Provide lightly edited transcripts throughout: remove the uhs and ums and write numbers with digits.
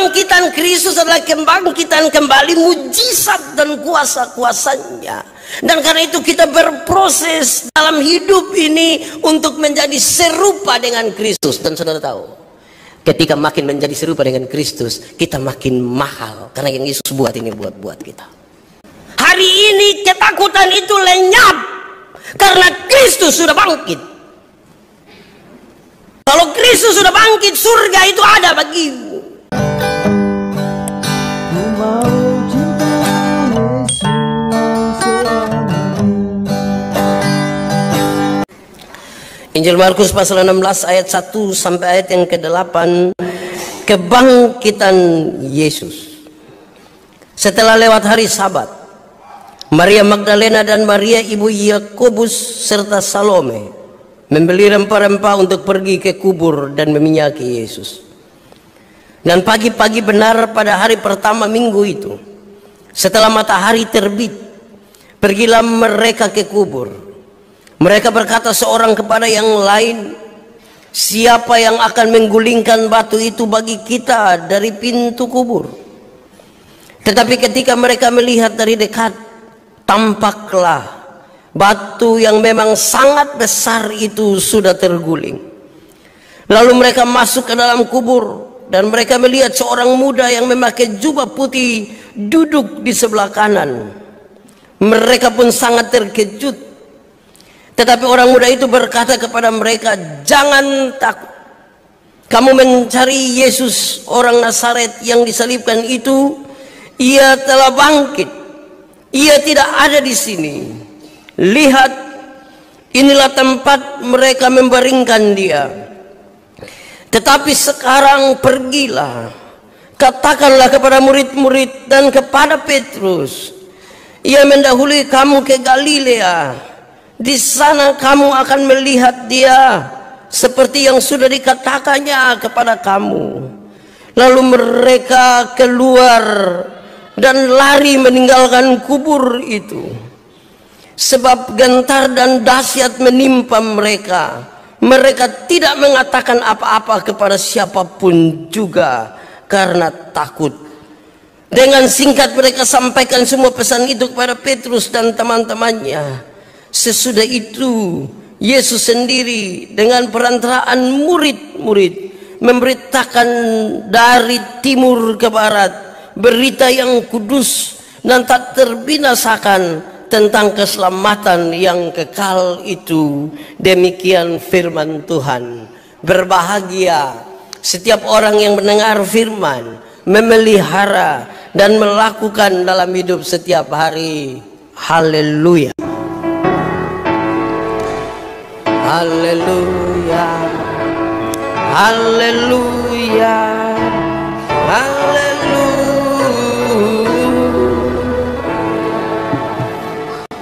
Kebangkitan Kristus adalah kebangkitan kembali mujizat dan kuasa-kuasanya. Dan karena itu kita berproses dalam hidup ini untuk menjadi serupa dengan Kristus. Dan saudara tahu, ketika makin menjadi serupa dengan Kristus, kita makin mahal. Karena yang Yesus buat ini buat kita. Hari ini ketakutan itu lenyap karena Kristus sudah bangkit. Kalau Kristus sudah bangkit, surga itu ada bagimu. Injil Markus pasal 16 ayat 1 sampai ayat yang ke-8. Kebangkitan Yesus. Setelah lewat hari Sabat, Maria Magdalena dan Maria ibu Yakobus serta Salome membeli rempah-rempah untuk pergi ke kubur dan meminyaki Yesus. Dan pagi-pagi benar pada hari pertama minggu itu, setelah matahari terbit, pergilah mereka ke kubur. Mereka berkata seorang kepada yang lain, siapa yang akan menggulingkan batu itu bagi kita dari pintu kubur? Tetapi ketika mereka melihat dari dekat, tampaklah batu yang memang sangat besar itu sudah terguling. Lalu mereka masuk ke dalam kubur, dan mereka melihat seorang muda yang memakai jubah putih duduk di sebelah kanan. Mereka pun sangat terkejut. Tetapi orang muda itu berkata kepada mereka, jangan takut. Kamu mencari Yesus orang Nazaret yang disalibkan itu. Ia telah bangkit. Ia tidak ada di sini. Lihat, inilah tempat mereka membaringkan dia. Tetapi sekarang pergilah, katakanlah kepada murid-murid dan kepada Petrus, ia mendahului kamu ke Galilea. Di sana kamu akan melihat dia seperti yang sudah dikatakannya kepada kamu. Lalu mereka keluar dan lari meninggalkan kubur itu. Sebab gentar dan dahsyat menimpa mereka. Mereka tidak mengatakan apa-apa kepada siapapun juga karena takut. Dengan singkat mereka sampaikan semua pesan itu kepada Petrus dan teman-temannya. Sesudah itu Yesus sendiri dengan perantaraan murid-murid memberitakan dari timur ke barat berita yang kudus dan tak terbinasakan tentang keselamatan yang kekal itu. Demikian firman Tuhan. Berbahagia setiap orang yang mendengar firman, memelihara dan melakukan dalam hidup setiap hari. Haleluya. Haleluya, haleluya, haleluya.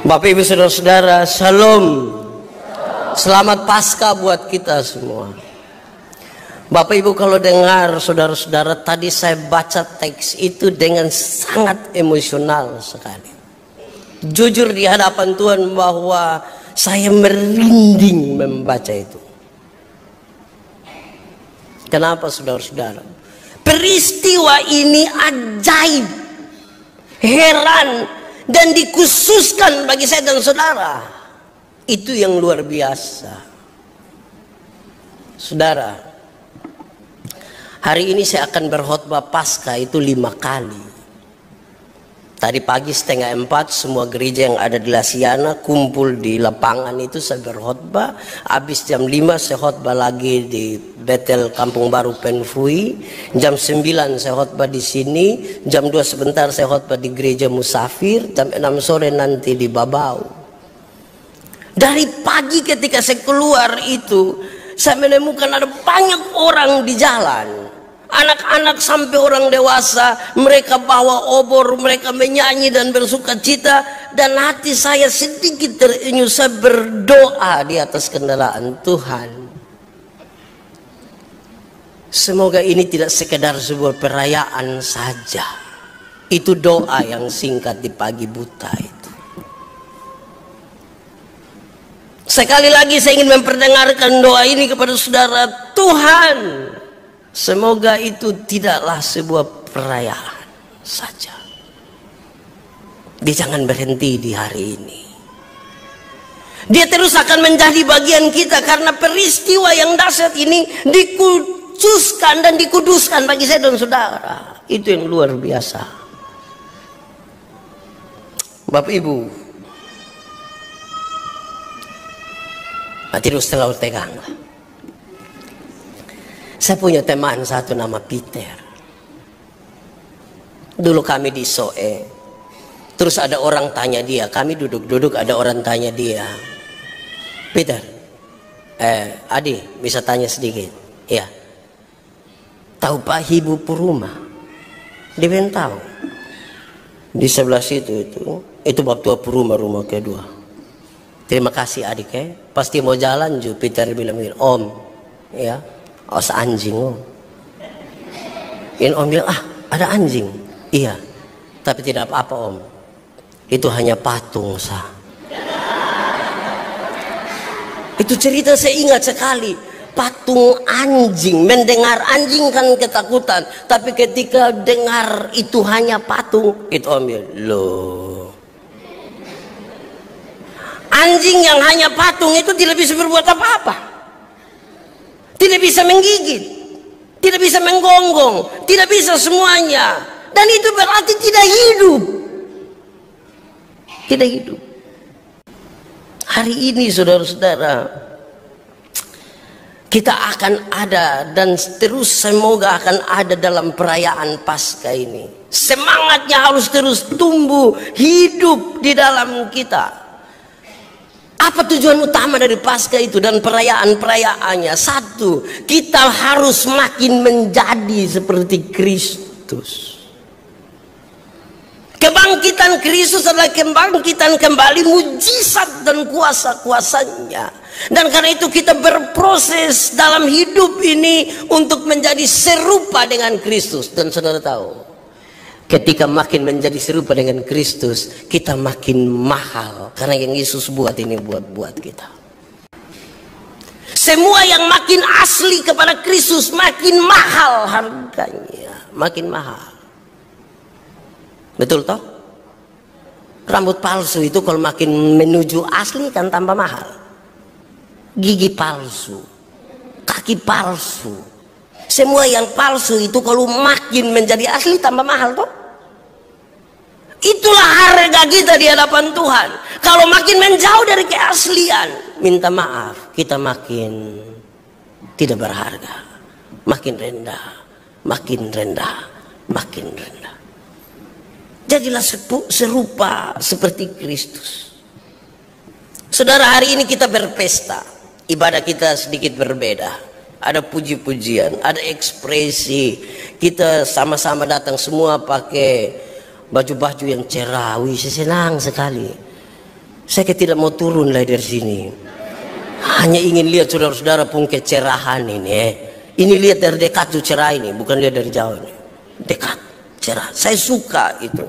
Bapak Ibu Saudara-saudara, Shalom. Selamat Paskah buat kita semua. Bapak Ibu kalau dengar saudara-saudara, tadi saya baca teks itu dengan sangat emosional sekali. Jujur di hadapan Tuhan bahwa saya merinding membaca itu. Kenapa saudara-saudara? Peristiwa ini ajaib, heran, dan dikhususkan bagi saya dan saudara. Itu yang luar biasa. Saudara, hari ini saya akan berkhotbah Paskah itu 5 kali. Tadi pagi 3:30 semua gereja yang ada di Lasiana kumpul di lapangan itu saya berkhotbah. Habis jam 5 saya khotbah lagi di Betel Kampung Baru Penfui. Jam 9 saya khotbah di sini. Jam 2 sebentar saya khotbah di gereja Musafir. Jam 6 sore nanti di Babau. Dari pagi ketika saya keluar itu, saya menemukan ada banyak orang di jalan. Anak-anak sampai orang dewasa, mereka bawa obor, mereka menyanyi dan bersuka cita. Dan hati saya sedikit terenyuh, saya berdoa di atas kendaraan Tuhan. Semoga ini tidak sekedar sebuah perayaan saja. Itu doa yang singkat di pagi buta itu. Sekali lagi saya ingin memperdengarkan doa ini kepada saudara. Tuhan, Semoga itu tidaklah sebuah perayaan saja. Dia jangan berhenti di hari ini. Dia terus akan menjadi bagian kita karena peristiwa yang dahsyat ini dikhususkan dan dikuduskan bagi saya dan saudara. Itu yang luar biasa. Bapak Ibu, terus terlalu tegang. Saya punya teman satu nama Peter. Dulu kami di Soe. Terus ada orang tanya dia, kami duduk-duduk ada orang tanya dia, Peter, Adi bisa tanya sedikit? Ya. Tahu Pak Hibu Puruma? Dia bilang tahu. Di sebelah situ itu bab tua Puruma rumah kedua. Terima kasih adik ya. Pasti mau jalan juga. Peter bilang, Om, ya, anjing Om. Ini Om bilang, ada anjing. Iya, tapi tidak apa-apa Om. Itu hanya patung sah. Itu cerita saya ingat sekali. Patung anjing, mendengar anjing kan ketakutan, tapi ketika dengar itu hanya patung, itu ambil loh. Anjing yang hanya patung itu tidak bisa berbuat apa-apa, tidak bisa menggigit, tidak bisa menggonggong, tidak bisa semuanya, dan itu berarti tidak hidup. Tidak hidup. Hari ini saudara-saudara, kita akan ada dan terus semoga akan ada dalam perayaan Paskah ini. Semangatnya harus terus tumbuh, hidup di dalam kita. Apa tujuan utama dari Paskah itu dan perayaan-perayaannya? Satu, kita harus makin menjadi seperti Kristus. Kebangkitan Kristus adalah kebangkitan kembali mujizat dan kuasa-kuasanya. Dan karena itu kita berproses dalam hidup ini untuk menjadi serupa dengan Kristus. Dan saudara tahu, ketika makin menjadi serupa dengan Kristus, kita makin mahal. Karena yang Yesus buat ini buat kita. Semua yang makin asli kepada Kristus makin mahal harganya. Makin mahal. Betul toh? Rambut palsu itu kalau makin menuju asli kan tambah mahal. Gigi palsu, kaki palsu, semua yang palsu itu kalau makin menjadi asli tambah mahal toh? Itulah harga kita di hadapan Tuhan. Kalau makin menjauh dari keaslian, minta maaf, kita makin tidak berharga, makin rendah, makin rendah, makin rendah. Jadilah serupa seperti Kristus. Saudara, hari ini kita berpesta. Ibadah kita sedikit berbeda. Ada puji-pujian, ada ekspresi. Kita sama-sama datang semua pakai baju-baju yang cerah. Wih, saya senang sekali. Saya tidak mau turun lah dari sini. Hanya ingin lihat saudara-saudara pun kecerahan ini. Ini lihat dari dekat tuh cerah ini, bukan lihat dari jauh ini. Dekat, cerah. Saya suka itu.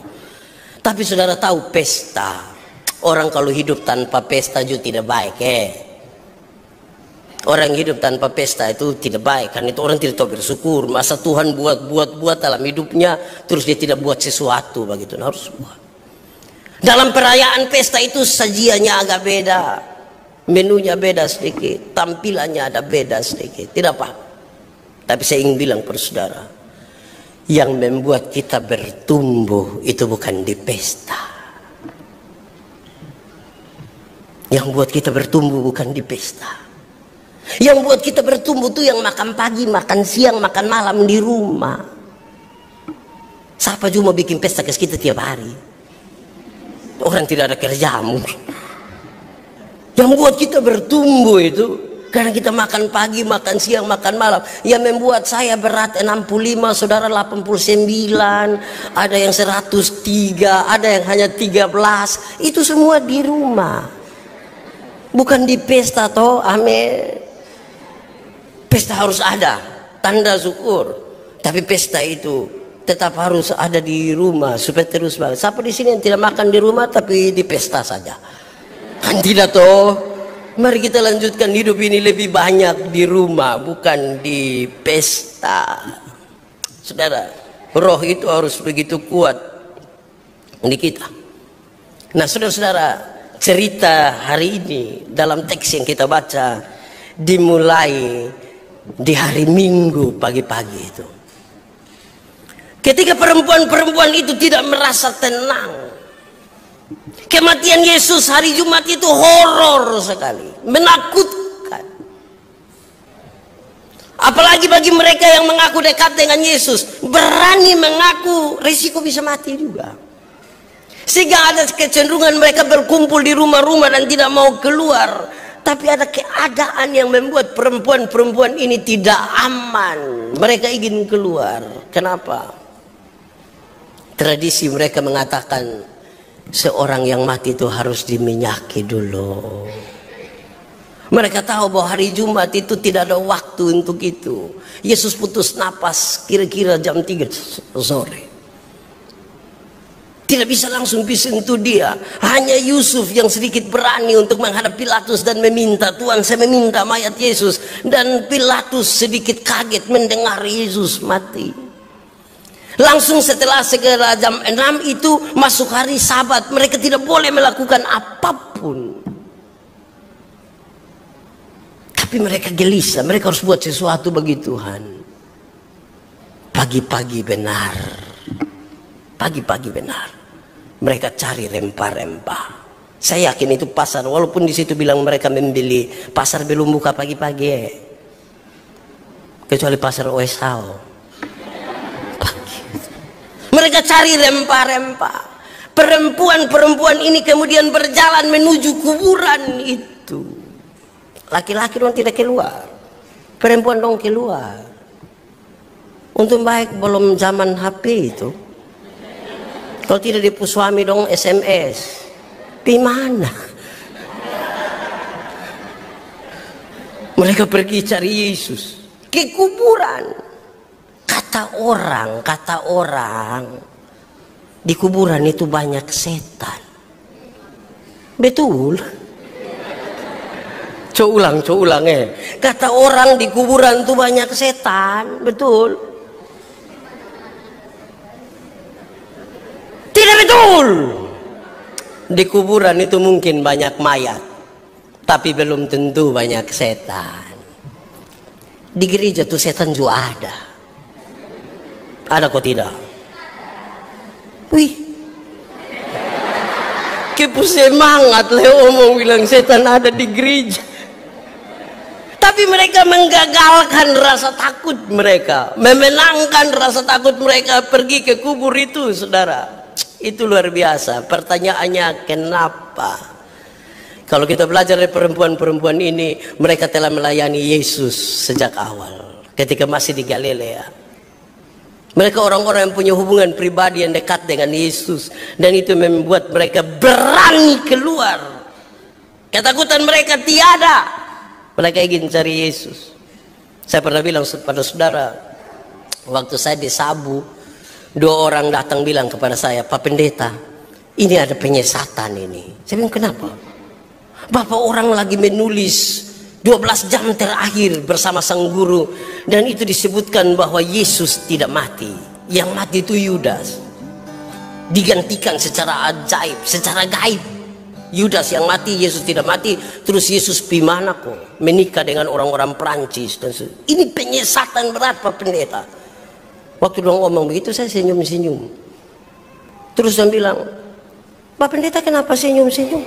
Tapi saudara tahu pesta, orang kalau hidup tanpa pesta juga tidak baik. Orang hidup tanpa pesta itu tidak baik, karena itu orang tidak tahu bersyukur. Masa Tuhan buat dalam hidupnya, terus dia tidak buat sesuatu begitu. Nah, harus buat. Dalam perayaan pesta itu sajiannya agak beda, menunya beda sedikit, tampilannya ada beda sedikit. Tidak apa. Tapi saya ingin bilang kepada saudara, yang membuat kita bertumbuh itu bukan di pesta. Yang buat kita bertumbuh bukan di pesta. Yang buat kita bertumbuh itu yang makan pagi, makan siang, makan malam di rumah. Siapa juga mau bikin pesta ke kita tiap hari? Orang tidak ada kerjaan. Yang buat kita bertumbuh itu karena kita makan pagi, makan siang, makan malam. Yang membuat saya berat 65, saudara 89, ada yang 103, ada yang hanya 13. Itu semua di rumah. Bukan di pesta toh, amin. Pesta harus ada, tanda syukur. Tapi pesta itu tetap harus ada di rumah supaya terus banget. Siapa di sini yang tidak makan di rumah tapi di pesta saja? Kan tidak toh? Mari kita lanjutkan hidup ini lebih banyak di rumah, bukan di pesta. Saudara, roh itu harus begitu kuat di kita. Nah, saudara-saudara, cerita hari ini dalam teks yang kita baca dimulai di hari Minggu pagi-pagi itu. Ketika perempuan-perempuan itu tidak merasa tenang. Kematian Yesus hari Jumat itu horor sekali, menakutkan. Apalagi bagi mereka yang mengaku dekat dengan Yesus, berani mengaku risiko bisa mati juga. Sehingga ada kecenderungan mereka berkumpul di rumah-rumah dan tidak mau keluar. Tapi ada keadaan yang membuat perempuan-perempuan ini tidak aman. Mereka ingin keluar. Kenapa? Tradisi mereka mengatakan seorang yang mati itu harus diminyaki dulu. Mereka tahu bahwa hari Jumat itu tidak ada waktu untuk itu. Yesus putus napas kira-kira jam 3 sore. Tidak bisa langsung disentuh dia. Hanya Yusuf yang sedikit berani untuk menghadap Pilatus dan meminta, Tuhan, saya meminta mayat Yesus. Dan Pilatus sedikit kaget mendengar Yesus mati. Langsung setelah segera jam 6 itu masuk hari Sabat. Mereka tidak boleh melakukan apapun. Tapi mereka gelisah. Mereka harus buat sesuatu bagi Tuhan. Pagi-pagi benar. Pagi-pagi benar. Mereka cari rempah-rempah. Saya yakin itu pasar. Walaupun di situ bilang mereka membeli. Pasar belum buka pagi-pagi. Kecuali pasar Oesau. Mereka cari rempah-rempah. Perempuan-perempuan ini kemudian berjalan menuju kuburan itu. Laki-laki dong tidak keluar. Perempuan dong keluar. Untung baik belum zaman HP itu. Kalau tidak dipu suami dong SMS. Di mana? Mereka pergi cari Yesus. Ke kuburan. Kata orang, di kuburan itu banyak setan. Betul? Coba ulang. Kata orang di kuburan itu banyak setan. Betul? Tidak betul. Di kuburan itu mungkin banyak mayat, tapi belum tentu banyak setan. Di gereja tuh setan juga ada. Ada kok tidak? Wih, kepo semangat Leo mau bilang setan ada di gereja. Tapi mereka menggagalkan rasa takut mereka, memenangkan rasa takut mereka pergi ke kubur itu, saudara. Itu luar biasa. Pertanyaannya kenapa? Kalau kita belajar dari perempuan-perempuan ini, mereka telah melayani Yesus sejak awal, ketika masih di Galilea. Mereka orang-orang yang punya hubungan pribadi yang dekat dengan Yesus. Dan itu membuat mereka berani keluar. Ketakutan mereka tiada. Mereka ingin cari Yesus. Saya pernah bilang pada saudara, waktu saya di Sabu, 2 orang datang bilang kepada saya, Pak Pendeta, ini ada penyesatan ini. Saya bilang, kenapa? Bapak orang lagi menulis 12 jam terakhir bersama sang guru, dan itu disebutkan bahwa Yesus tidak mati. Yang mati itu Yudas. Digantikan secara ajaib, secara gaib. Yudas yang mati, Yesus tidak mati. Terus Yesus gimana kok menikah dengan orang-orang Perancis dan ini penyesatan berat Pak Pendeta. Waktu dia ngomong begitu saya senyum-senyum. Terus dia bilang, Pak Pendeta kenapa senyum-senyum?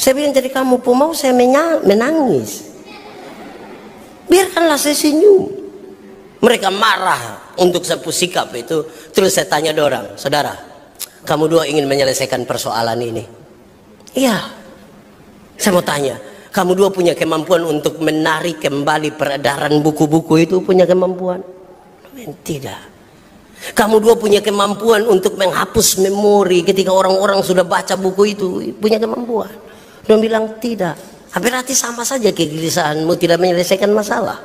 Saya bilang, jadi kamu pun mau saya menangis. Biarkanlah saya senyum. Mereka marah untuk satu sikap itu. Terus saya tanya orang, saudara, kamu 2 ingin menyelesaikan persoalan ini? Iya. Saya mau tanya, kamu 2 punya kemampuan untuk menarik kembali peredaran buku-buku itu? Punya kemampuan? Tidak. Kamu 2 punya kemampuan untuk menghapus memori ketika orang-orang sudah baca buku itu? Punya kemampuan? Dia bilang tidak. Berarti sama saja kegelisahanmu tidak menyelesaikan masalah.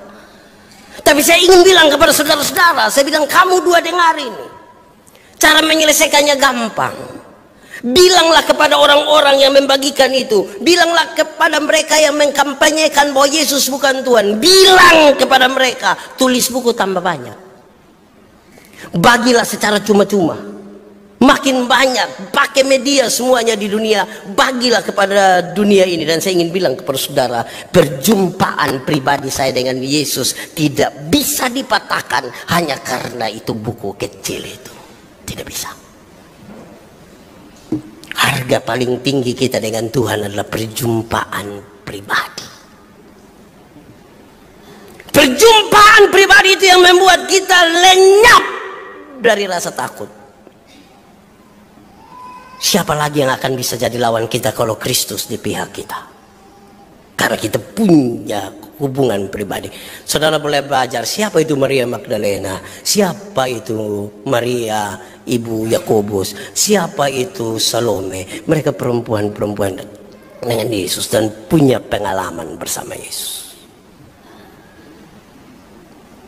Tapi saya ingin bilang kepada saudara-saudara, saya bilang kamu 2 dengar ini. Cara menyelesaikannya gampang. Bilanglah kepada orang-orang yang membagikan itu, bilanglah kepada mereka yang mengkampanyekan bahwa Yesus bukan Tuhan, bilang kepada mereka, tulis buku tambah banyak, bagilah secara cuma-cuma, makin banyak, pakai media semuanya di dunia, bagilah kepada dunia ini. Dan saya ingin bilang kepada saudara, perjumpaan pribadi saya dengan Yesus tidak bisa dipatahkan hanya karena itu buku kecil itu, tidak bisa. Harga paling tinggi kita dengan Tuhan adalah perjumpaan pribadi. Perjumpaan pribadi itu yang membuat kita lenyap dari rasa takut. Siapa lagi yang akan bisa jadi lawan kita kalau Kristus di pihak kita? Karena kita punya hubungan pribadi. Saudara boleh belajar siapa itu Maria Magdalena, siapa itu Maria ibu Yakobus, siapa itu Salome. Mereka perempuan-perempuan dengan Yesus dan punya pengalaman bersama Yesus.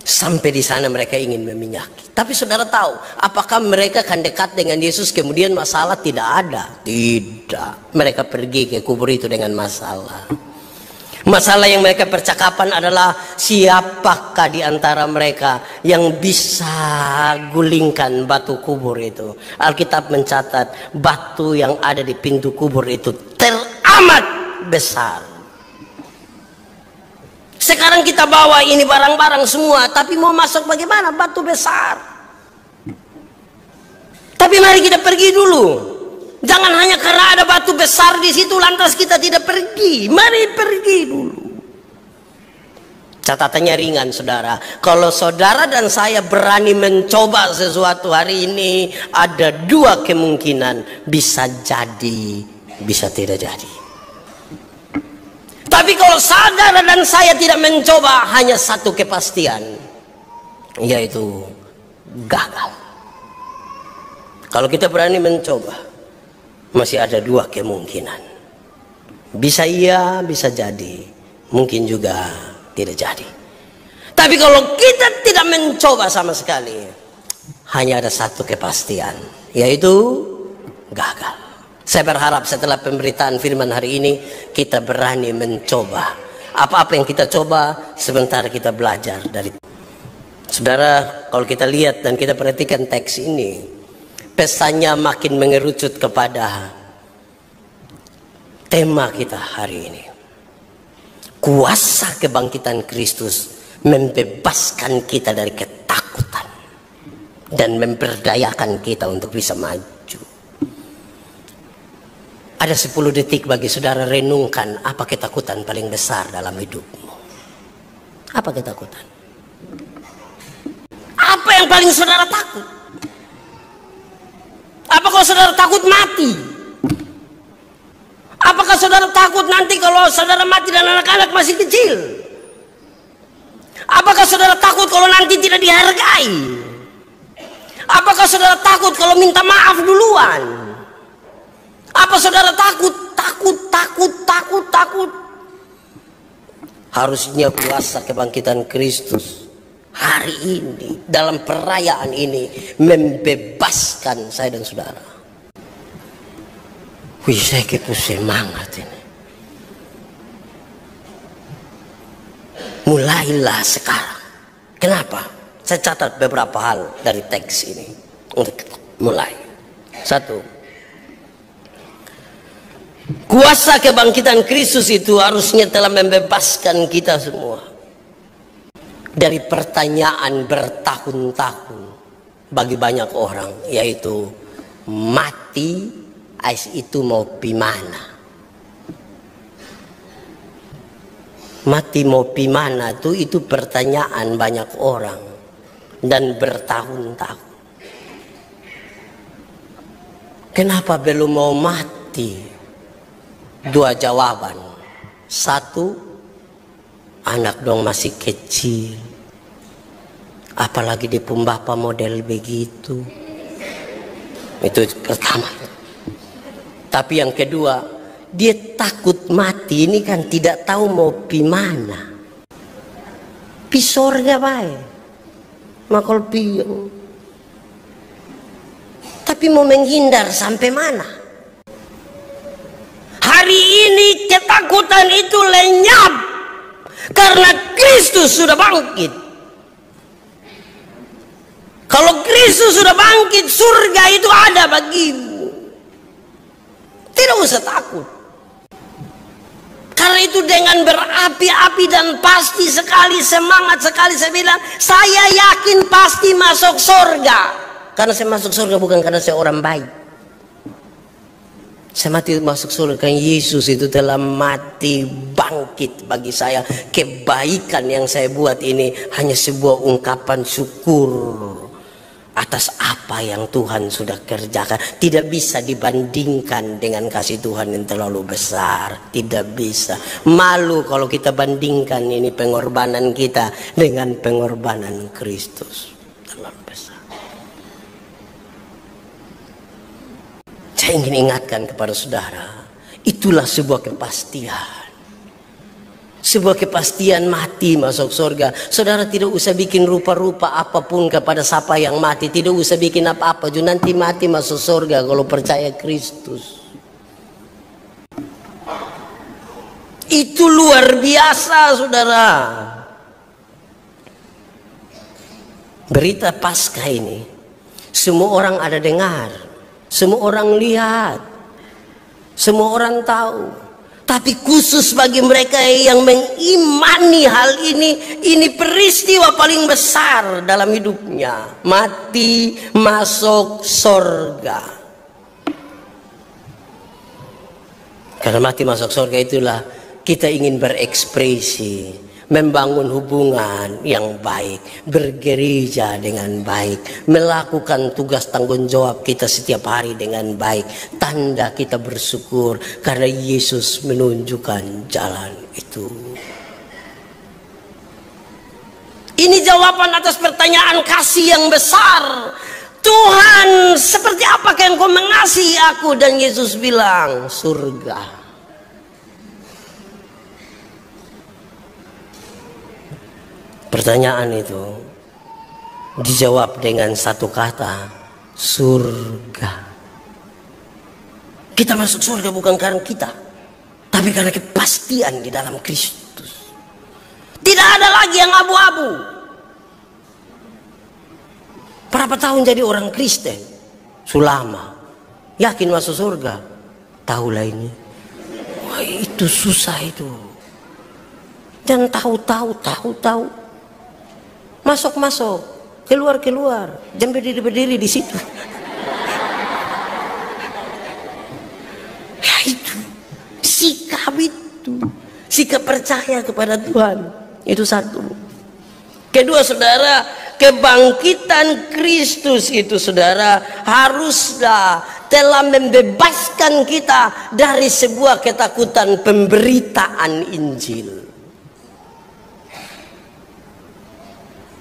Sampai di sana mereka ingin meminyaki. Tapi saudara tahu, apakah mereka akan dekat dengan Yesus kemudian masalah tidak ada? Tidak. Mereka pergi ke kubur itu dengan masalah. Masalah yang mereka percakapan adalah siapakah di antara mereka yang bisa gulingkan batu kubur itu. Alkitab mencatat batu yang ada di pintu kubur itu teramat besar. Sekarang kita bawa ini barang-barang semua, tapi mau masuk bagaimana? Batu besar. Tapi mari kita pergi dulu. Jangan hanya karena ada batu besar di situ lantas kita tidak pergi. Mari pergi dulu. Catatannya ringan saudara. Kalau saudara dan saya berani mencoba sesuatu hari ini, ada dua kemungkinan, bisa jadi, bisa tidak jadi. Tapi kalau saudara dan saya tidak mencoba, hanya satu kepastian, yaitu gagal. Kalau kita berani mencoba, masih ada dua kemungkinan. Bisa iya, bisa jadi. Mungkin juga tidak jadi. Tapi kalau kita tidak mencoba sama sekali, hanya ada satu kepastian, yaitu gagal. Saya berharap setelah pemberitaan firman hari ini, kita berani mencoba. Apa-apa yang kita coba, sebentar kita belajar dari. Saudara, kalau kita lihat dan kita perhatikan teks ini, pesannya makin mengerucut kepada tema kita hari ini. Kuasa kebangkitan Kristus membebaskan kita dari ketakutan dan memberdayakan kita untuk bisa maju. Ada 10 detik bagi saudara renungkan apa ketakutan paling besar dalam hidupmu. Apa ketakutan? Apa yang paling saudara takut? Apakah saudara takut mati? Apakah saudara takut nanti kalau saudara mati dan anak-anak masih kecil? Apakah saudara takut kalau nanti tidak dihargai? Apakah saudara takut kalau minta maaf duluan? Apa saudara takut? Takut. Harusnya kuasa kebangkitan Kristus hari ini, dalam perayaan ini, membebaskan saya dan saudara. Wih, saya keku semangat ini. Mulailah sekarang. Kenapa? Saya catat beberapa hal dari teks ini untuk mulai. 1. Kuasa kebangkitan Kristus itu harusnya telah membebaskan kita semua dari pertanyaan bertahun-tahun bagi banyak orang, yaitu mati itu mau pimana. Mati mau pimana itu pertanyaan banyak orang dan bertahun-tahun. Kenapa belum mau mati? 2 jawaban. 1, anak dong masih kecil, apalagi di pembapa model begitu. Itu pertama. Tapi yang kedua, dia takut mati ini kan tidak tahu mau pi mana. Pi sorga bae. Makol pi. Tapi mau menghindar sampai mana? hari ini ketakutan itu lenyap karena Kristus sudah bangkit. Kalau Kristus sudah bangkit, surga itu ada bagimu. Tidak usah takut. Karena itu dengan berapi-api dan pasti sekali, semangat sekali saya bilang, saya yakin pasti masuk surga. Karena saya masuk surga bukan karena saya orang baik. Saya mati masuk surga karena Yesus itu telah mati bangkit bagi saya. Kebaikan yang saya buat ini hanya sebuah ungkapan syukur atas apa yang Tuhan sudah kerjakan. Tidak bisa dibandingkan dengan kasih Tuhan yang terlalu besar. Tidak bisa. Malu kalau kita bandingkan ini pengorbanan kita dengan pengorbanan Kristus. Terlalu besar. Saya ingin ingatkan kepada saudara, itulah sebuah kepastian. Sebuah kepastian mati masuk surga. Saudara tidak usah bikin rupa-rupa apapun kepada siapa yang mati. Tidak usah bikin apa-apa. Nanti mati masuk surga kalau percaya Kristus. Itu luar biasa, saudara. Berita Paskah ini semua orang ada dengar, semua orang lihat, semua orang tahu. Tapi khusus bagi mereka yang mengimani hal ini peristiwa paling besar dalam hidupnya. Mati masuk surga. Karena mati masuk surga itulah kita ingin berekspresi, membangun hubungan yang baik, bergereja dengan baik, melakukan tugas tanggung jawab kita setiap hari dengan baik. Tanda kita bersyukur karena Yesus menunjukkan jalan itu. Ini jawaban atas pertanyaan kasih yang besar. Tuhan, seperti apakah Engkau mengasihi aku? Dan Yesus bilang, surga. Pertanyaan itu dijawab dengan satu kata, surga. Kita masuk surga bukan karena kita, tapi karena kepastian di dalam Kristus. Tidak ada lagi yang abu-abu. Berapa tahun jadi orang Kristen? Sulama. Yakin masuk surga? Tahulah ini. Wah, itu susah itu. Dan tahu-tahu. Masuk, keluar, jangan berdiri di situ. Ya itu, sikap percaya kepada Tuhan, itu satu. Kedua, saudara, kebangkitan Kristus itu, saudara, haruslah telah membebaskan kita dari sebuah ketakutan pemberitaan Injil.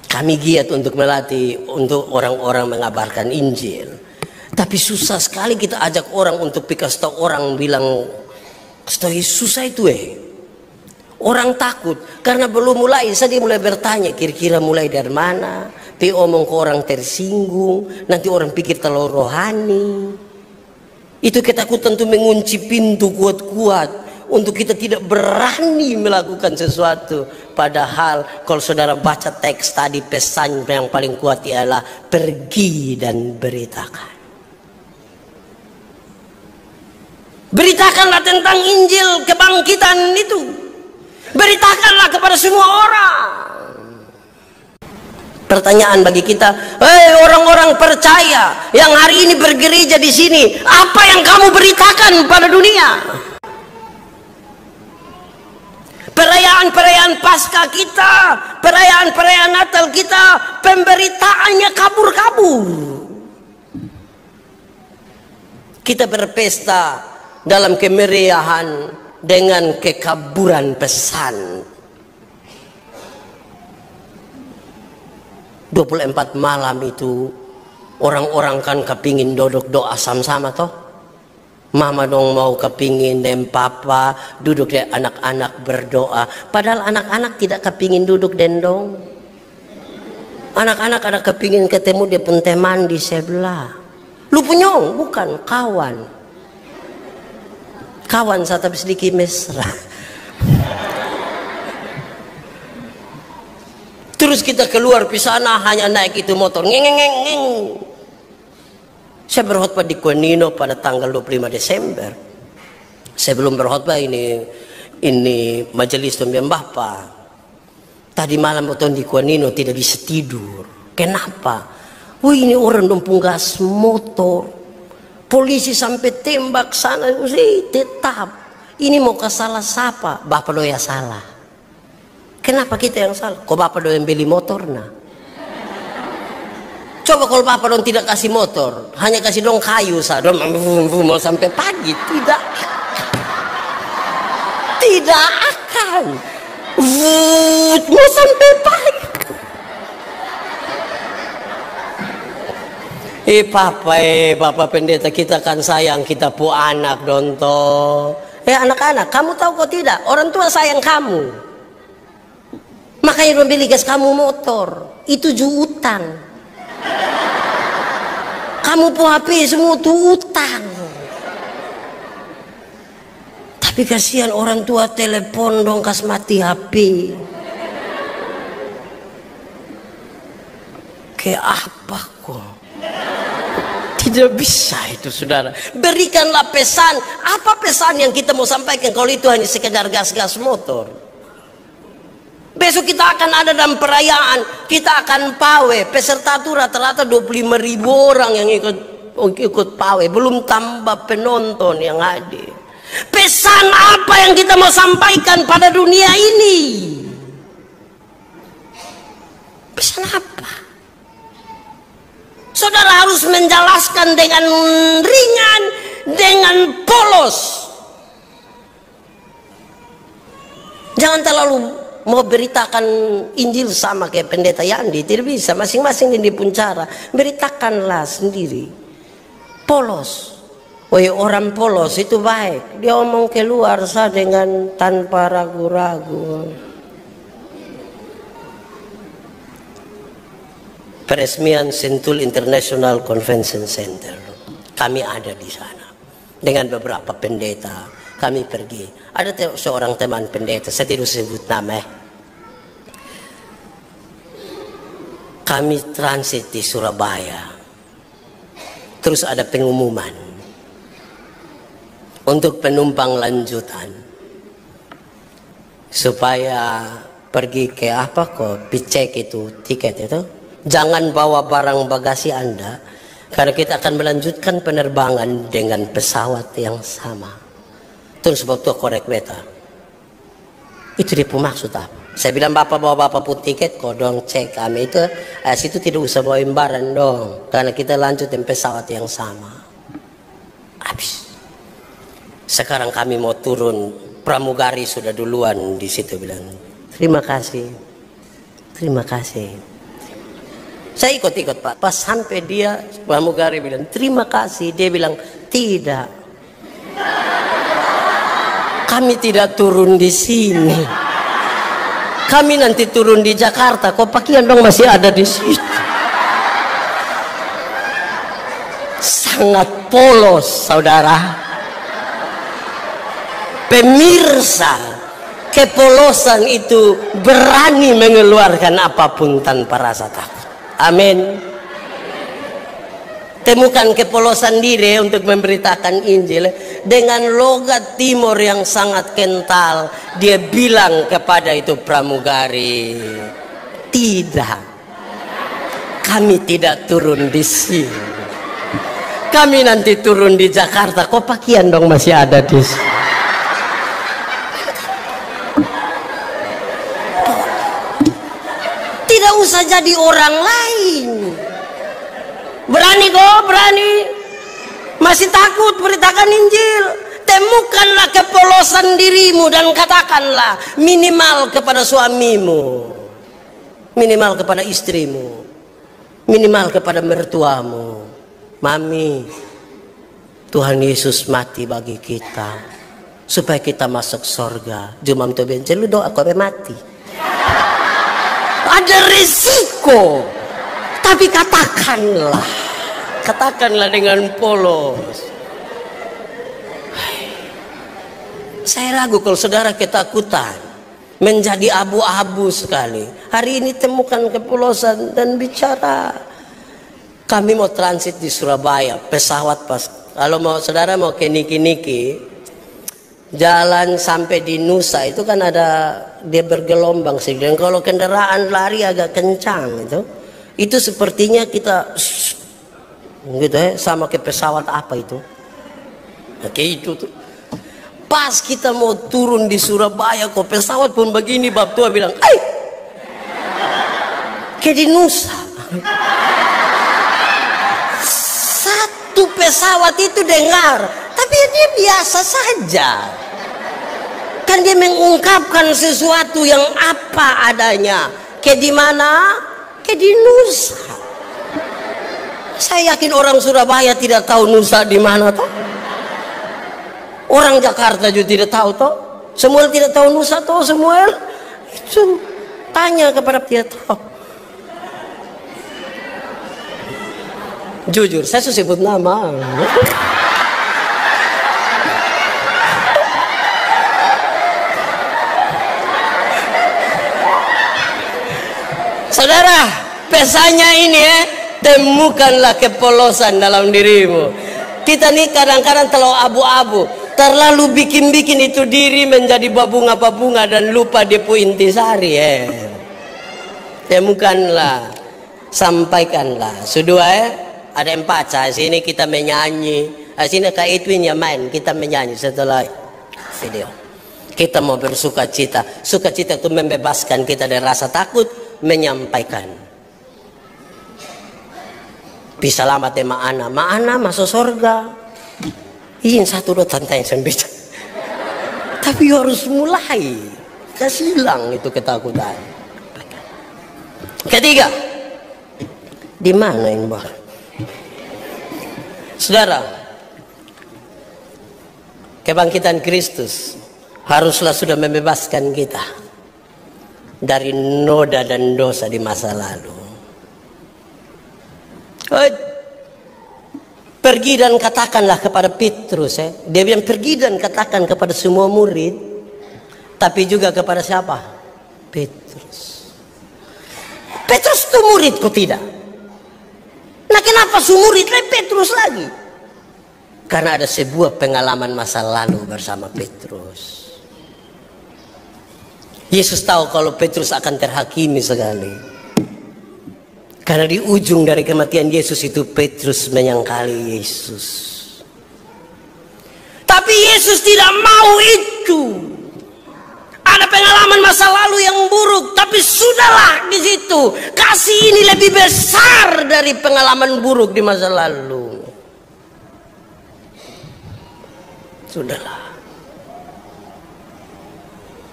Kami giat untuk melatih untuk orang-orang mengabarkan Injil. Tapi susah sekali kita ajak orang untuk kasih tahu orang bilang susah itu Orang takut karena belum mulai. Saya mulai bertanya kira-kira mulai dari mana. Omong ke orang tersinggung. Nanti orang pikir terlalu rohani. Itu ketakutan itu mengunci pintu kuat-kuat untuk kita tidak berani melakukan sesuatu. Padahal kalau saudara baca teks tadi, pesan yang paling kuat ialah pergi dan beritakan. Beritakanlah tentang Injil kebangkitan itu. Beritakanlah kepada semua orang. Pertanyaan bagi kita, orang-orang percaya yang hari ini bergereja di sini, apa yang kamu beritakan pada dunia? Perayaan-perayaan Paskah kita, perayaan-perayaan Natal kita, pemberitaannya kabur-kabur. Kita berpesta dalam kemeriahan dengan kekaburan pesan. 24 malam itu orang-orang kan kepingin duduk doa sama-sama toh. Mama dong mau kepingin dan papa duduk dan anak-anak berdoa. Padahal anak-anak tidak kepingin duduk dan dong. Anak-anak ada kepingin ketemu dia pun teman di sebelah. Lu punyong bukan kawan. Kawan saya tapi sedikit mesra. Terus kita keluar di sana hanya naik itu motor. Ngeng. Saya berkhotbah di Kuanino pada tanggal 25 Desember. Saya belum berkhotbah ini majelis pembimbing Bapak. Tadi malam waktu di Kuanino tidak bisa tidur. Kenapa? Wih, ini orang dompung gas motor. Polisi sampai tembak sana. Tetap. Ini mau ke salah siapa? Bapak lo ya salah. Kenapa kita yang salah? Kok Bapak lo yang beli motor nah? Coba kalau Bapak dong tidak kasih motor, hanya kasih dong kayu saja, mau sampai pagi, tidak akan, mau sampai pagi. Bapak pendeta kita kan sayang kita pu anak donto. Anak-anak, kamu tahu kok tidak? Orang tua sayang kamu, makanya membeli gas kamu motor, itu utang. Kamu pu HP semua tuh utang. Tapi kasihan orang tua telepon dong kas mati HP. Kayak apa kok? Tidak bisa itu saudara. Berikanlah pesan. Apa pesan yang kita mau sampaikan kalau itu hanya sekedar gas-gas motor? Besok kita akan ada dalam perayaan, kita akan pawe. Peserta itu rata-rata 25.000 orang yang ikut pawe, belum tambah penonton yang hadir. Pesan apa yang kita mau sampaikan pada dunia ini? Pesan apa? Saudara harus menjelaskan dengan ringan, dengan polos. Jangan terlalu mau beritakan Injil sama kayak pendeta Yandi, tidak bisa. Masing-masing yang dipuncara, beritakanlah sendiri. Polos. Orang polos itu baik. Dia omong keluar sah dengan tanpa ragu-ragu. Peresmian Sentul International Convention Center. Kami ada di sana dengan beberapa pendeta. Kami pergi. Ada seorang teman pendeta, saya tidak sebut nama. Kami transit di Surabaya. Terus ada pengumuman untuk penumpang lanjutan supaya pergi ke apa kok dicek itu tiket itu. Jangan bawa barang bagasi Anda karena kita akan melanjutkan penerbangan dengan pesawat yang sama. Terus sebab itu korek beta. Itu dia maksud apa? Saya bilang bapak bawa bapak pun tiket kok dong cek kami itu situ tidak usah bawa imbaran dong karena kita lanjutin pesawat yang sama. Habis. Sekarang kami mau turun, pramugari sudah duluan di situ bilang terima kasih. Saya ikut Pak. Pas sampai dia pramugari bilang terima kasih, dia bilang tidak. Kami tidak turun di sini. Kami nanti turun di Jakarta. Kok pakaian dong masih ada di situ. Sangat polos, saudara. Pemirsa, kepolosan itu berani mengeluarkan apapun tanpa rasa takut. Amin. Temukan kepolosan diri untuk memberitakan Injil dengan logat timur yang sangat kental. Dia bilang kepada itu pramugari, tidak, kami tidak turun di sini. Kami nanti turun di Jakarta. Kok pakaian dong masih ada di sini? Tidak usah jadi orang lain. Berani kok, berani. Masih takut beritakan Injil. Temukanlah kepolosan dirimu dan katakanlah minimal kepada suamimu, minimal kepada istrimu, minimal kepada mertuamu. Mami, Tuhan Yesus mati bagi kita supaya kita masuk surga. Jumam tu bencel lu doa kau mati. Ada risiko. Tapi katakanlah dengan polos. Saya ragu kalau saudara ketakutan menjadi abu-abu sekali. Hari ini temukan kepolosan dan bicara. Kami mau transit di Surabaya, pesawat pas. Kalau mau saudara mau ke Niki-Niki, jalan sampai di Nusa itu kan ada, dia bergelombang sih. Dan kalau kendaraan lari agak kencang itu sepertinya kita gitu ya, sama ke pesawat apa itu. Oke, itu tuh. Pas kita mau turun di Surabaya kok pesawat pun begini, bab tua bilang, "Ai, kayak di Nusa." Satu pesawat itu dengar, tapi dia biasa saja. Kan dia mengungkapkan sesuatu yang apa adanya. Kayak di mana? Kayak di Nusa. Saya yakin orang Surabaya tidak tahu Nusa di mana toh. Orang Jakarta juga tidak tahu toh. Samuel tidak tahu Nusa toh, Samuel. Itu tanya kepada dia tahu. Jujur, saya sudah sebut nama. Saudara, pesannya ini temukanlah kepolosan dalam dirimu. Kita nih kadang-kadang terlalu abu-abu, terlalu bikin-bikin itu diri menjadi babunga-babunga dan lupa dia intisari. Temukanlah, sampaikanlah. Sudah ada 4 saat sini kita menyanyi. Sini Kak Edwin yang main, kita menyanyi setelah video. Kita mau bersuka cita. Sukacita itu membebaskan kita dari rasa takut, menyampaikan. Bisa lama tema Ma'ana masuk surga. Ingin 1 2 tantai yang bisa. Tapi harus mulai. Kasih hilang itu ketakutan. Ketiga, di mana ini Mbak? Saudara, kebangkitan Kristus haruslah sudah membebaskan kita dari noda dan dosa di masa lalu. Pergi dan katakanlah kepada Petrus, dia bilang pergi dan katakan kepada semua murid, tapi juga kepada siapa? Petrus. Petrus itu muridku tidak. Nah kenapa murid Petrus lagi? Karena ada sebuah pengalaman masa lalu bersama Petrus. Yesus tahu kalau Petrus akan terhakimi sekali. Karena di ujung dari kematian Yesus itu Petrus menyangkali Yesus. Tapi Yesus tidak mau itu. Ada pengalaman masa lalu yang buruk, tapi sudahlah di situ. Kasih ini lebih besar dari pengalaman buruk di masa lalu. Sudahlah.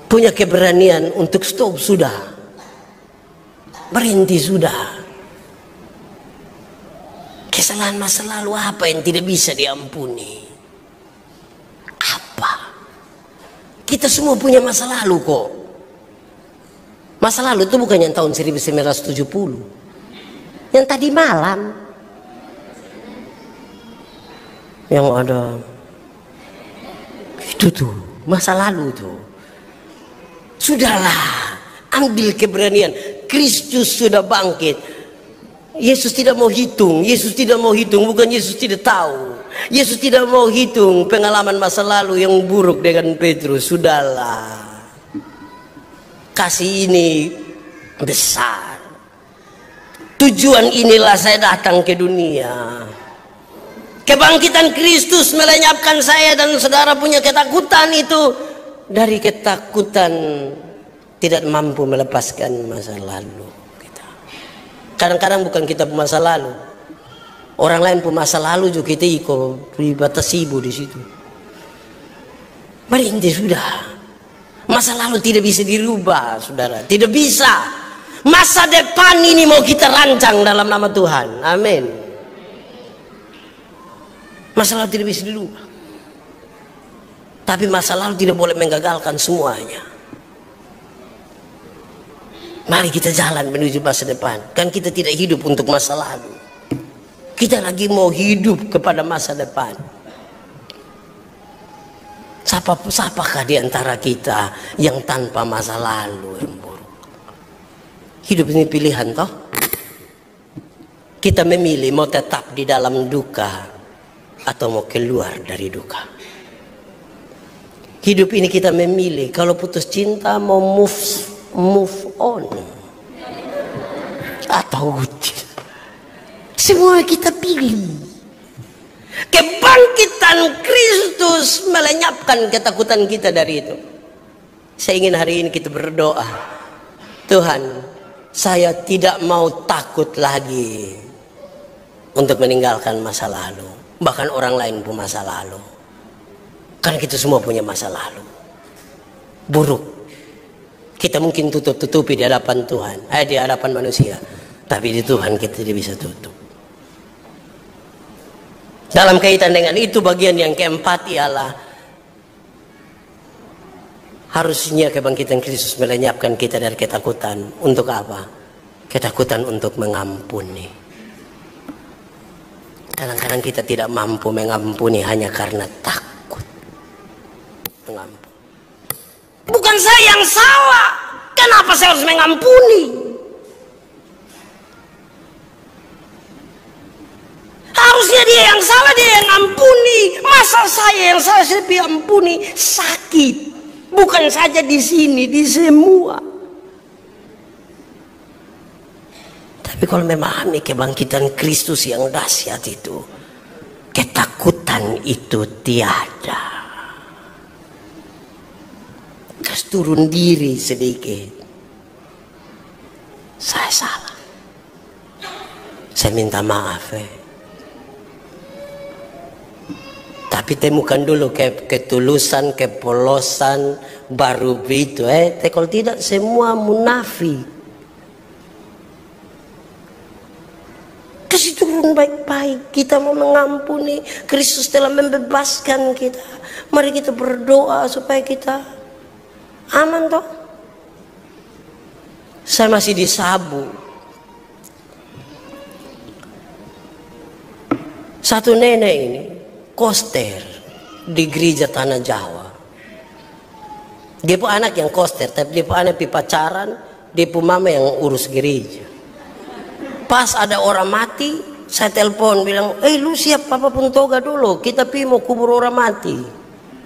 Punya keberanian untuk stop sudah. Berhenti sudah. Kesalahan masa lalu apa yang tidak bisa diampuni? Apa? Kita semua punya masa lalu kok. Masa lalu itu bukan yang tahun 1970. Yang tadi malam. Yang ada. Itu tuh. Masa lalu tuh. Sudahlah. Ambil keberanian. Kristus sudah bangkit. Yesus tidak mau hitung, Yesus tidak mau hitung, bukan Yesus tidak tahu. Yesus tidak mau hitung pengalaman masa lalu yang buruk dengan Petrus. Sudahlah. Kasih ini besar. Tujuan inilah saya datang ke dunia. Kebangkitan Kristus melenyapkan saya dan saudara punya ketakutan itu. Dari ketakutan tidak mampu melepaskan masa lalu. Kadang-kadang bukan kita masa lalu, orang lain pun masa lalu juga kita ikut batas ibu di situ. Berhenti sudah. Masa lalu tidak bisa dirubah, saudara. Tidak bisa. Masa depan ini mau kita rancang dalam nama Tuhan. Amin. Masa lalu tidak bisa dirubah. Tapi masa lalu tidak boleh menggagalkan semuanya. Mari kita jalan menuju masa depan. Kan kita tidak hidup untuk masa lalu. Kita lagi mau hidup kepada masa depan. Siapakah di antara kita yang tanpa masa lalu yang buruk? Hidup ini pilihan toh. Kita memilih mau tetap di dalam duka atau mau keluar dari duka. Hidup ini kita memilih kalau putus cinta mau move on atau semua kita pilih. Kebangkitan Kristus melenyapkan ketakutan kita dari itu. Saya ingin hari ini kita berdoa, Tuhan, saya tidak mau takut lagi untuk meninggalkan masa lalu. Bahkan orang lain pun masa lalu. Karena kita semua punya masa lalu buruk. Kita mungkin tutupi di hadapan Tuhan, di hadapan manusia, tapi di Tuhan kita tidak bisa tutup. Dalam kaitan dengan itu, bagian yang keempat ialah harusnya kebangkitan Kristus melenyapkan kita dari ketakutan. Untuk apa? Ketakutan untuk mengampuni. Kadang-kadang kita tidak mampu mengampuni hanya karena takut mengampuni. Bukan saya yang salah, kenapa saya harus mengampuni? Harusnya dia yang salah, dia yang ampuni. Masa saya yang salah, saya ampuni? Sakit. Bukan saja di sini, di semua. Tapi kalau memahami kebangkitan Kristus yang dahsyat itu, ketakutan itu tiada. Terus turun diri sedikit. Saya salah. Saya minta maaf. Tapi temukan dulu ketulusan, kepolosan, baru begitu. Kalau tidak semua munafik. Kasih turun baik-baik. Kita mau mengampuni. Kristus telah membebaskan kita. Mari kita berdoa supaya kita aman toh. Saya masih disabu. Satu nenek ini koster di gereja Tanah Jawa. Dia pun anak yang koster, tapi dia pun anak pacaran, dia pun mama yang urus gereja. Pas ada orang mati, saya telepon bilang, lu siap papa pun toga dulu, kita pi mau kubur orang mati.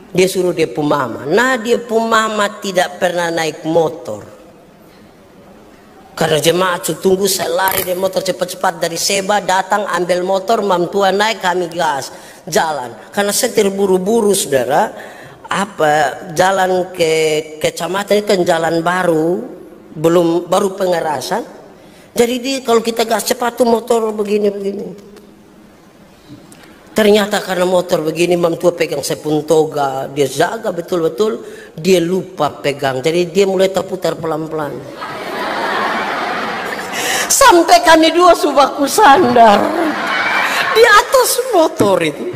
Dia suruh dia pun mama. Nah, dia pun mama tidak pernah naik motor. Karena jemaat tunggu, saya lari dari motor cepat-cepat dari Seba, datang ambil motor, mam tua naik, kami gas jalan. Karena saya terburu-buru saudara, jalan ke kecamatan kan jalan baru, baru pengerasan. Jadi kalau kita gas cepat tuh motor begini. Ternyata karena motor begini, mam tua pegang sepun toga, dia jaga betul-betul, dia lupa pegang. Jadi dia mulai terputar pelan-pelan. Sampai kami dua subaku sandar di atas motor itu.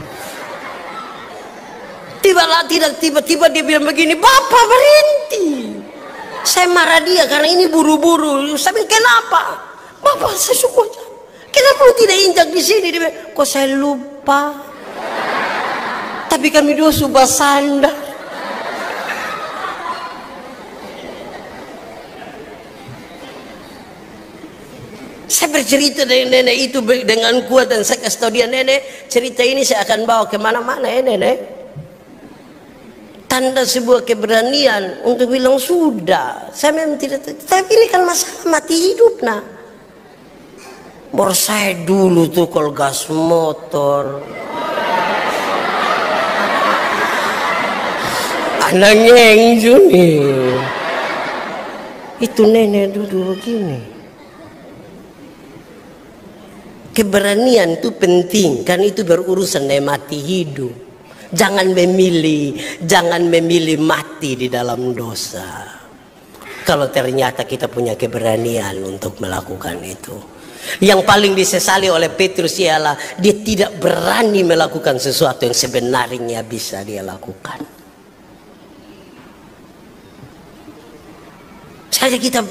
Tiba-tiba dia bilang begini, Bapak berhenti. Saya marah dia karena ini buru-buru. Saya bilang, kenapa? Bapak saya suka. Kenapa lu tidak injak di sini? Dia bilang, kok saya lupa. Tapi kami dua subah sandar. Saya bercerita dengan nenek itu dengan kuat dan saya kasih tahu dia, nenek, cerita ini saya akan bawa kemana-mana ya nenek. Tanda sebuah keberanian untuk bilang sudah, saya memang tidak. Tapi ini kan masalah mati hidup nah. Baru saya dulu tuh kalau gas motor, anak ngengju nih. Itu nenek duduk begini. Keberanian itu penting, kan itu berurusan dengan mati hidup. Jangan memilih mati di dalam dosa. Kalau ternyata kita punya keberanian untuk melakukan itu. Yang paling disesali oleh Petrus ialah dia tidak berani melakukan sesuatu yang sebenarnya bisa dia lakukan. Saja kita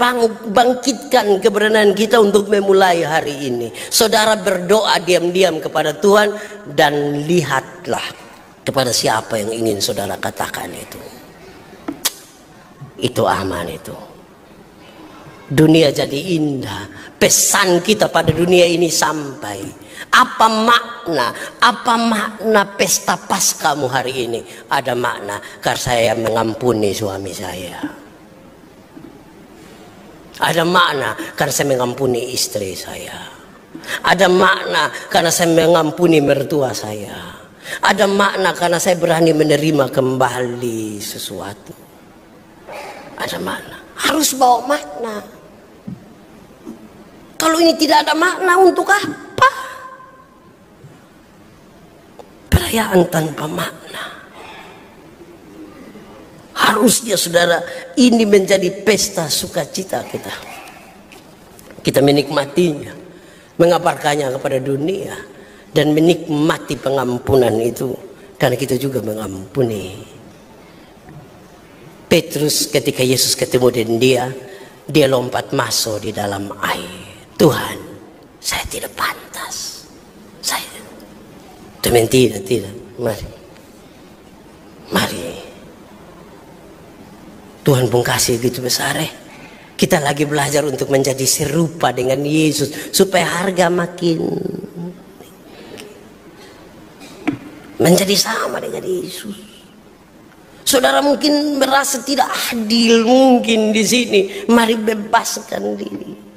bangkitkan keberanian kita untuk memulai hari ini. Saudara berdoa diam-diam kepada Tuhan dan lihatlah Kepada siapa yang ingin saudara katakan itu? Itu aman itu. Dunia jadi indah. Pesan kita pada dunia ini sampai. Apa makna pesta Paskahmu hari ini? Ada makna karena saya mengampuni suami saya. Ada makna karena saya mengampuni istri saya. Ada makna karena saya mengampuni mertua saya. Ada makna karena saya berani menerima kembali sesuatu. Ada makna. Harus bawa makna. Kalau ini tidak ada makna, untuk apa? Perayaan tanpa makna. Harusnya saudara, ini menjadi pesta sukacita kita. Kita menikmatinya, mengabarkannya kepada dunia, dan menikmati pengampunan itu, karena kita juga mengampuni. Petrus ketika Yesus ketemu dengan dia lompat masuk di dalam air. Tuhan, saya tidak pantas. Tuhan tidak. Mari. Tuhan pun kasih gitu besar. Kita lagi belajar untuk menjadi serupa dengan Yesus supaya harga makin menjadi sama dengan Yesus. Saudara mungkin merasa tidak adil mungkin di sini. Mari bebaskan diri.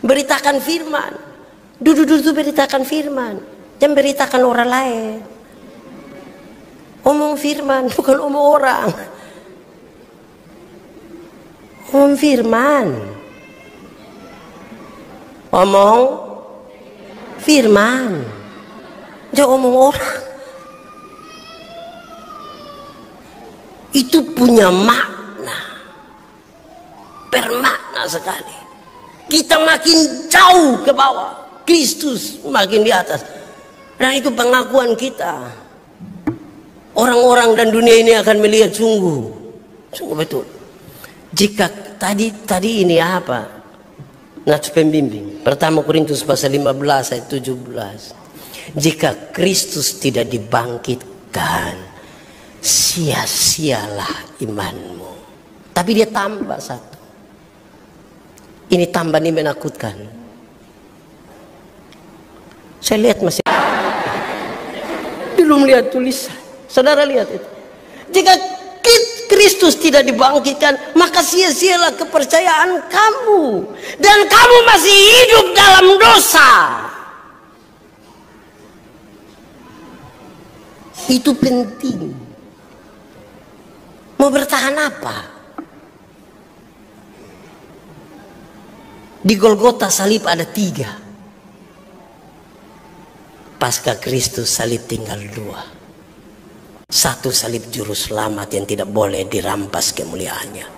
Beritakan firman. Duduk beritakan firman. Jangan beritakan orang lain. Omong firman, bukan omong orang. Omong firman. Omong firman. Jangan omong orang. Itu punya makna. Bermakna sekali. Kita makin jauh ke bawah, Kristus makin di atas. Dan itu pengakuan kita. Orang-orang dan dunia ini akan melihat sungguh betul. Jika tadi ini apa? Nats pembimbing. Pertama Korintus pasal 15 ayat 17. Jika Kristus tidak dibangkitkan, sia-sialah imanmu. Tapi dia tambah satu. Ini tambah ini menakutkan. Saya lihat masih belum lihat tulisan. Saudara lihat itu. Jika Kristus tidak dibangkitkan, maka sia-sialah kepercayaan kamu, dan kamu masih hidup dalam dosa. Itu penting. Mau bertahan apa? Di Golgota salib ada 3. Pasca Kristus salib tinggal 2. 1 salib juru selamat yang tidak boleh dirampas kemuliaannya.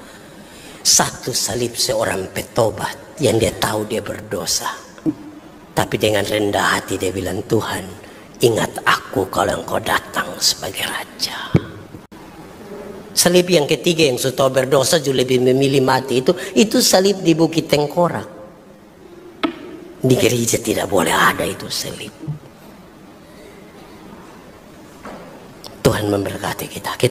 1 salib seorang petobat yang dia tahu dia berdosa. Tapi dengan rendah hati dia bilang, Tuhan, ingat aku kalau engkau datang sebagai Raja. Salib yang ketiga yang sudah berdosa juga lebih memilih mati, itu salib di Bukit Tengkorak. Di gereja tidak boleh ada itu salib. Tuhan memberkati kita.